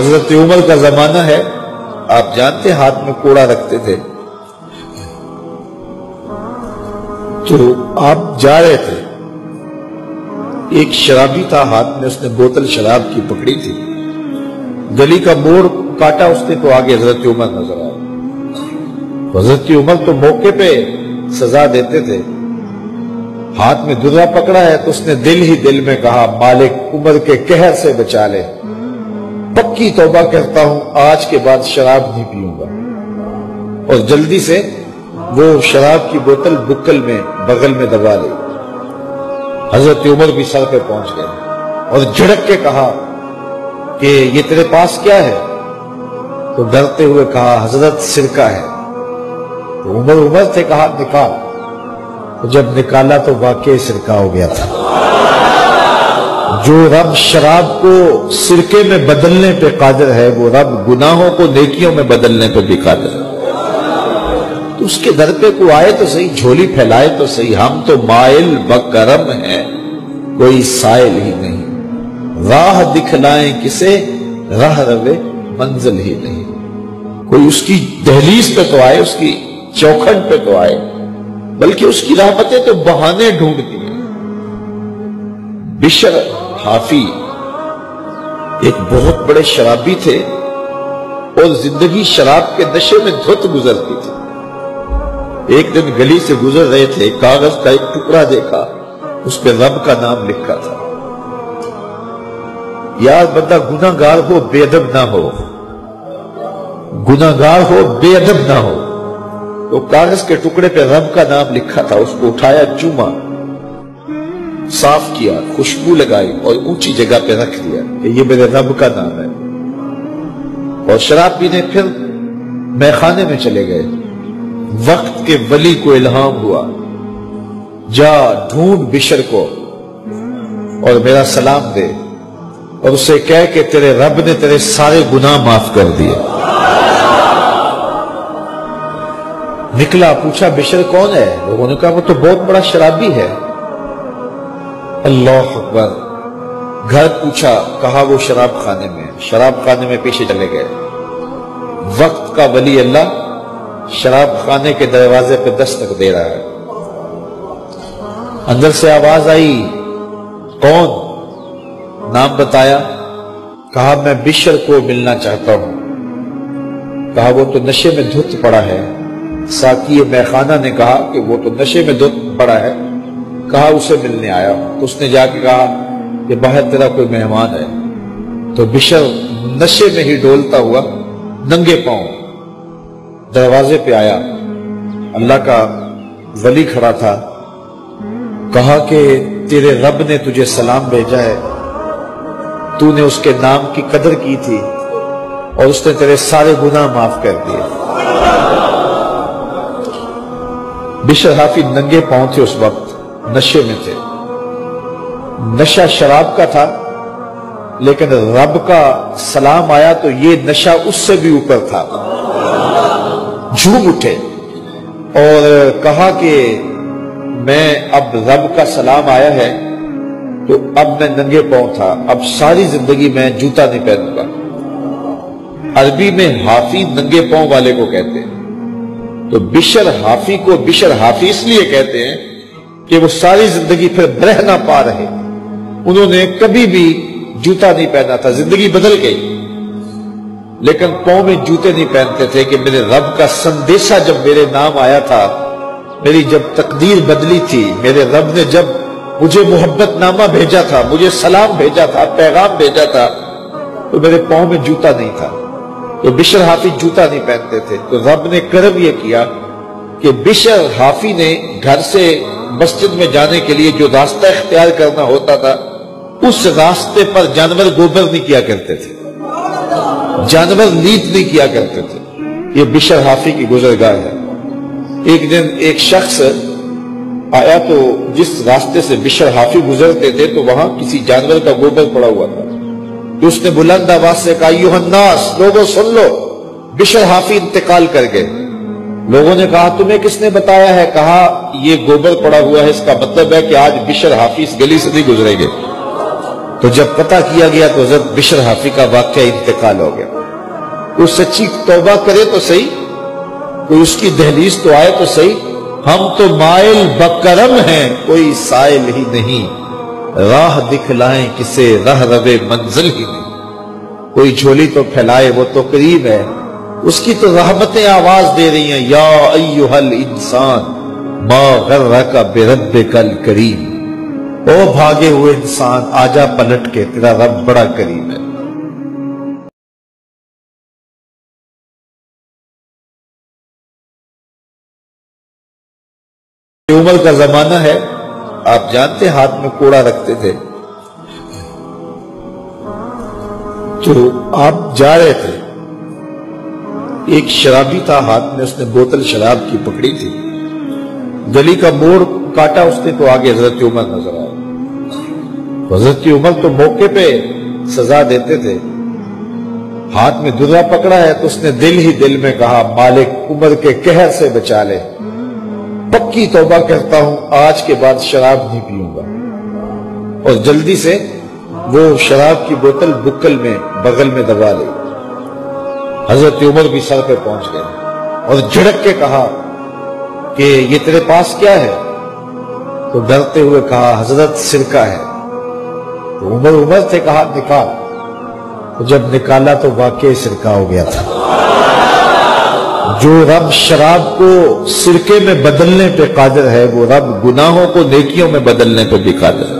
حضرت عمر کا زمانہ ہے، آپ جانتے ہاتھ میں کوڑا رکھتے تھے، تو آپ جا رہے تھے، ایک شرابی تھا ہاتھ میں، اس نے بوتل شراب کی پکڑی تھی، گلی کا موڑ کاٹا اس نے تو آگے حضرت عمر نظر آئے۔ حضرت عمر تو موقع پہ سزا دیتے تھے، ہاتھ میں درہ پکڑا ہے تو اس نے دل ہی دل میں کہا مالک عمر کے قہر سے بچا لے، پکی توبہ کرتا ہوں آج کے بعد شراب نہیں پیوں گا، اور جلدی سے وہ شراب کی بوتل بکل میں بغل میں دبا لی۔ حضرت عمر بھی سر پہ پہنچ گئے اور جھڑک کے کہا کہ یہ تیرے پاس کیا ہے؟ تو ڈرتے ہوئے کہا حضرت سرکہ ہے۔ تو عمر سے کہا نکال، تو جب نکالا تو واقعی سرکہ ہو گیا تھا۔ جو رب شراب کو سرکے میں بدلنے پہ قادر ہے، وہ رب گناہوں کو نیکیوں میں بدلنے پہ بھی قادر ہے۔ تو اس کے در پہ کوئی آئے تو صحیح، جھولی پھیلائے تو صحیح، ہم تو مائل بکرم ہیں، کوئی سائل ہی نہیں، راہ دکھلائیں کسے، راہ روے منزل ہی نہیں۔ کوئی اس کی دہلیز پہ تو آئے، اس کی چوکھٹ پہ تو آئے، بلکہ اس کی رحمتیں تو بہانے ڈھونڈتی ہیں۔ بشر حافی ایک بہت بڑے شرابی تھے اور زندگی شراب کے نشے میں دھت گزرتی تھی۔ ایک دن گلی سے گزر رہے تھے، کاغذ کا ایک ٹکڑا دیکھا، اس پہ رب کا نام لکھا تھا۔ یار بندہ گناہ گار ہو بے ادب نہ ہو، گناہ گار ہو بے ادب نہ ہو۔ تو کاغذ کے ٹکڑے پہ رب کا نام لکھا تھا، اس کو اٹھایا، چوما، صاف کیا، خوشبو لگائی اور اونچی جگہ پہ رکھ دیا کہ یہ میرے رب کا نام ہے، اور شراب پینے پھر میخانے میں چلے گئے۔ وقت کے ولی کو الہام ہوا، جا ڈھونڈ بشر کو اور میرا سلام دے اور اسے کہہ کہ تیرے رب نے تیرے سارے گناہ معاف کر دیے۔ نکلا، پوچھا بشر کون ہے؟ لوگوں نے کہا وہ تو بہت بڑا شرابی ہے۔ اللہ اکبر۔ گھر پوچھا، کہا وہ شراب خانے میں، شراب خانے میں پیچھے چلے گئے۔ وقت کا ولی اللہ شراب خانے کے دروازے پہ دستک دے رہا ہے۔ اندر سے آواز آئی، کون؟ نام بتایا، کہا میں بشر کو ملنا چاہتا ہوں۔ کہا وہ تو نشے میں دھت پڑا ہے۔ ساقی میخانہ نے کہا کہ وہ تو نشے میں دھت پڑا ہے، کہا اسے ملنے آیا ہوں۔ تو اس نے جا کے کہا کہ باہر تیرا کوئی مہمان ہے۔ تو بشر نشے میں ہی ڈولتا ہوا ننگے پاؤں دروازے پہ آیا، اللہ کا ولی کھڑا تھا، کہا کہ تیرے رب نے تجھے سلام بھیجا ہے، تو نے اس کے نام کی قدر کی تھی اور اس نے تیرے سارے گناہ معاف کر دیے۔ بشر حافی ننگے پاؤں تھے، اس وقت نشے میں تھے۔ نشہ شراب کا تھا، لیکن رب کا سلام آیا تو یہ نشہ اس سے بھی اوپر تھا۔ جھوم اٹھے اور کہا کہ میں اب رب کا سلام آیا ہے تو اب میں ننگے پاؤں تھا، اب ساری زندگی میں جوتا نہیں پہنوں گا۔ عربی میں حافی ننگے پاؤں والے کو کہتے ہیں، تو بشر حافی کو بشر حافی اس لیے کہتے ہیں کہ وہ ساری زندگی پھر برہ نہ پا رہے، انہوں نے کبھی بھی جوتا نہیں پہنا تھا، زندگی بدل گئی لیکن پاؤں میں جوتے نہیں پہنتے تھے کہ میرے رب کا سندیشہ جب میرے نام آیا تھا، میری جب تقدیر بدلی تھی، میرے رب نے جب مجھے محبت نامہ بھیجا تھا، مجھے سلام بھیجا تھا، پیغام بھیجا تھا، تو میرے پاؤں میں جوتا نہیں تھا۔ تو بشر حافی جوتا نہیں پہنتے تھے، تو رب نے کرم یہ کیا کہ بشر حافی نے گھر سے مسجد میں جانے کے لیے جو راستہ اختیار کرنا ہوتا تھا، اس راستے پر جانور گوبر نہیں کیا کرتے تھے، جانور لیت نہیں کیا کرتے تھے۔ یہ بشر حافی کی گزرگاہ ہے۔ ایک دن ایک شخص آیا تو جس راستے سے بشر حافی گزرتے تھے تو وہاں کسی جانور کا گوبر پڑا ہوا تھا، تو اس نے بلند آواز سے کہا، ایھا الناس، لوگوں سن لو، بشر حافی انتقال کر گئے۔ لوگوں نے کہا تمہیں کس نے بتایا ہے؟ کہا یہ گوبر پڑا ہوا ہے، اس کا مطلب ہے کہ آج بشر حافی اس گلی سے نہیں گزریں گے۔ تو جب پتہ کیا گیا تو حضرت بشر حافی کا واقعہ انتقال ہو گیا. کوئی سچی توبہ کرے تو صحیح, کوئی اس کی دہلیز تو آئے تو صحیح. ہم تو مائل بکرم ہیں, کوئی سائل ہی نہیں, راہ دکھلائیں کسے رہ روے منزل ہی نہیں. کوئی جھولی تو پھیلائے وہ تو قریب ہے, اس کی تو رحمتیں آواز دے رہی ہیں, یا ایھا الانسان ما غرک بربک الکریم. او بھاگے ہوئے انسان آجا پلٹ کے, تیرا رب بڑا کریم ہے. عمر کا زمانہ ہے, آپ جانتے ہاتھ میں کوڑا رکھتے تھے. تو آپ جا رہے تھے, ایک شرابی تھا, ہاتھ میں اس نے بوتل شراب کی پکڑی تھی. گلی کا موڑ کاٹا اس نے تو آگے حضرت عمر نظر آئے. حضرت عمر تو موقع پہ سزا دیتے تھے. ہاتھ میں درا پکڑا ہے تو اس نے دل ہی دل میں کہا, مالک عمر کے قہر سے بچا لے, پکی توبہ کرتا ہوں, آج کے بعد شراب نہیں پیوں گا. اور جلدی سے وہ شراب کی بوتل بکل میں بغل میں دبا لی. حضرت عمر بھی سر پہ پہنچ گئے اور جھڑک کے کہا کہ یہ تیرے پاس کیا ہے؟ تو ڈرتے ہوئے کہا, حضرت سرکہ ہے. تو عمر سے کہا, نکال. تو جب نکالا تو واقعی سرکہ ہو گیا تھا. جو رب شراب کو سرکے میں بدلنے پہ قادر ہے, وہ رب گناہوں کو نیکیوں میں بدلنے پہ بھی قادر ہے.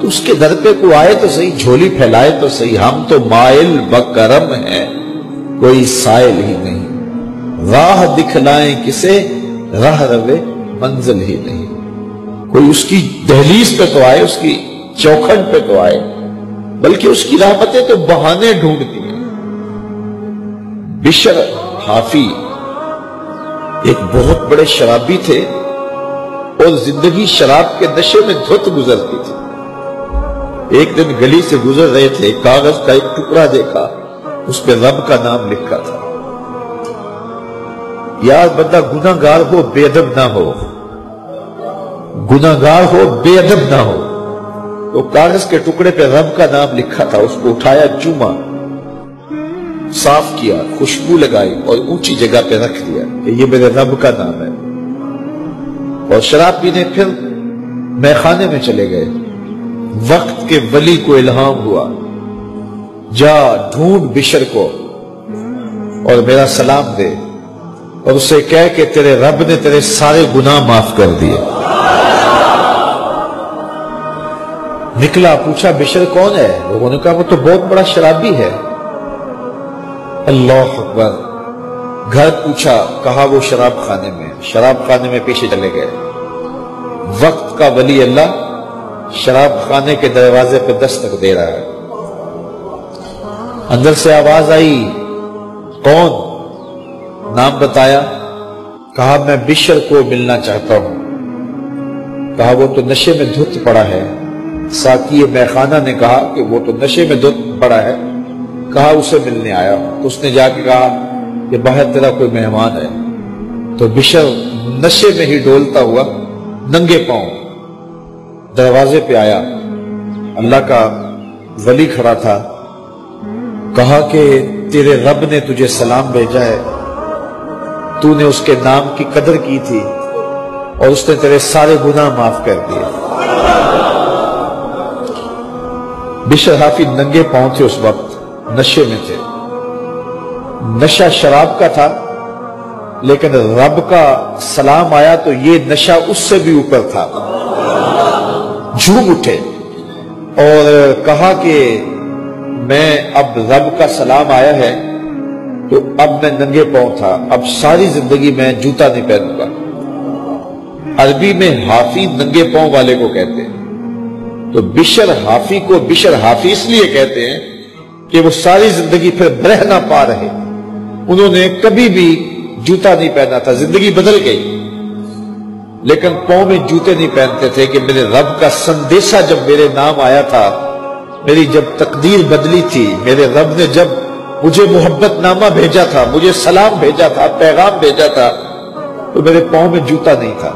تو اس کے در پہ کوئی آئے تو صحیح, جھولی پھیلائے تو صحیح. ہم تو مائل بکرم ہیں, کوئی سائل ہی نہیں, راہ دکھلائیں کسے راہ روے منزل ہی نہیں. کوئی اس کی دہلیز پہ تو آئے, اس کی چوکھٹ پہ تو آئے, بلکہ اس کی رحمتیں تو بہانے ڈھونڈتی ہیں. بشر حافی ایک بہت بڑے شرابی تھے اور زندگی شراب کے نشے میں دھت گزرتی تھی. ایک دن گلی سے گزر رہے تھے, کاغذ کا ایک ٹکڑا دیکھا, اس پہ رب کا نام لکھا تھا. یار بندہ گناہگار ہو بے ادب نہ ہو, گناہگار ہو بے ادب نہ ہو. تو کاغذ کے ٹکڑے پہ رب کا نام لکھا تھا, اس کو اٹھایا, چوما, صاف کیا, خوشبو لگائی اور اونچی جگہ پہ رکھ دیا کہ یہ میرے رب کا نام ہے. اور شراب پینے پھر میخانے میں چلے گئے. وقت کے ولی کو الہام ہوا, جا ڈھونڈ بشر کو اور میرا سلام دے, اور اسے کہہ کہ تیرے رب نے تیرے سارے گناہ معاف کر دیے. نکلا, پوچھا بشر کون ہے؟ لوگوں نے کہا وہ تو بہت بڑا شرابی ہے. اللہ اکبر. گھر پوچھا, کہا وہ شراب خانے میں. شراب خانے میں پیچھے چلے گئے. وقت کا ولی اللہ شراب خانے کے دروازے پہ دستک دے رہا ہے. اندر سے آواز آئی, کون؟ نام بتایا. کہا میں بشر کو ملنا چاہتا ہوں. کہا وہ تو نشے میں دھت پڑا ہے. ساقی میخانہ نے کہا کہ وہ تو نشے میں دھت پڑا ہے. کہا اسے ملنے آیا ہوں. تو اس نے جا کے کہا کہ باہر تیرا کوئی مہمان ہے. تو بشر نشے میں ہی ڈولتا ہوا ننگے پاؤں دروازے پہ آیا. اللہ کا ولی کھڑا تھا. کہا کہ تیرے رب نے تجھے سلام بھیجا ہے, تو نے اس کے نام کی قدر کی تھی اور اس نے تیرے سارے گناہ معاف کر دیے. بشر حافی ننگے پاؤں تھے, اس وقت نشے میں تھے. نشہ شراب کا تھا, لیکن رب کا سلام آیا تو یہ نشہ اس سے بھی اوپر تھا. جھوم اٹھے اور کہا کہ میں اب رب کا سلام آیا ہے تو اب میں ننگے پاؤں تھا, اب ساری زندگی میں جوتا نہیں پہنوں گا. عربی میں حافی ننگے پاؤں والے کو کہتے ہیں. تو بشر حافی کو بشر حافی اس لیے کہتے ہیں کہ وہ ساری زندگی پھر برہ نہ پا رہے. انہوں نے کبھی بھی جوتا نہیں پہنا تھا, زندگی بدل گئی, لیکن پاؤں میں جوتے نہیں پہنتے تھے کہ میرے رب کا سندیشہ جب میرے نام آیا تھا, میری جب تقدیر بدلی تھی, میرے رب نے جب مجھے محبت نامہ بھیجا تھا, مجھے سلام بھیجا تھا, پیغام بھیجا تھا, تو میرے پاؤں میں جوتا نہیں تھا.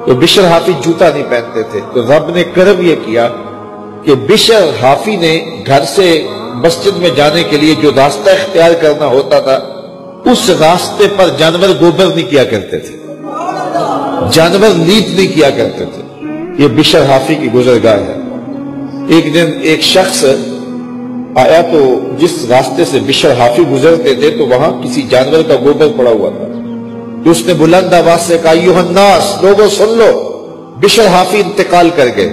تو بشر حافی جوتا نہیں پہنتے تھے. تو رب نے کرم یہ کیا کہ بشر حافی نے گھر سے مسجد میں جانے کے لیے جو راستہ اختیار کرنا ہوتا تھا اس راستے پر جانور گوبر نہیں کیا کرتے تھے، جانور لیت نہیں کیا کرتے تھے۔ یہ بشر حافی کی گزرگاہ ہے۔ ایک دن ایک شخص آیا تو جس راستے سے بشر حافی گزرتے تھے تو وہاں کسی جانور کا گوبر پڑا ہوا تھا، تو اس نے بلند آواز سے کہا ایھا الناس، لوگوں سن لو، بشر حافی انتقال کر گئے۔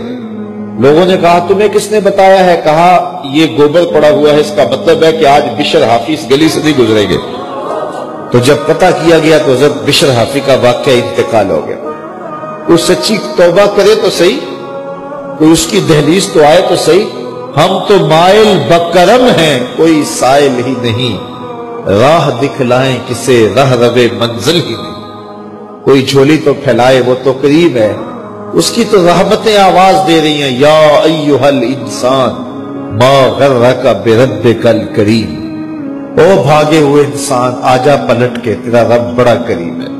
لوگوں نے کہا تمہیں کس نے بتایا ہے؟ کہا یہ گوبر پڑا ہوا ہے، اس کا مطلب ہے کہ آج بشر حافی اس گلی سے نہیں گزریں گے۔ تو جب پتہ کیا گیا تو حضرت بشر حافی کا واقعہ انتقال ہو گیا۔ کوئی سچی توبہ کرے تو صحیح، کوئی اس کی دہلیز تو آئے تو صحیح۔ ہم تو مائل بکرم ہیں، کوئی سائل ہی نہیں، راہ دکھلائیں کسے راہ روے منزل ہی نہیں۔ کوئی جھولی تو پھیلائے وہ تو قریب ہے، اس کی تو رحمتیں آواز دے رہی ہیں، یا ایھا الانسان ما غرک بربک الکریم، او بھاگے ہوئے انسان آجا پلٹ کے، تیرا رب بڑا کریم ہے۔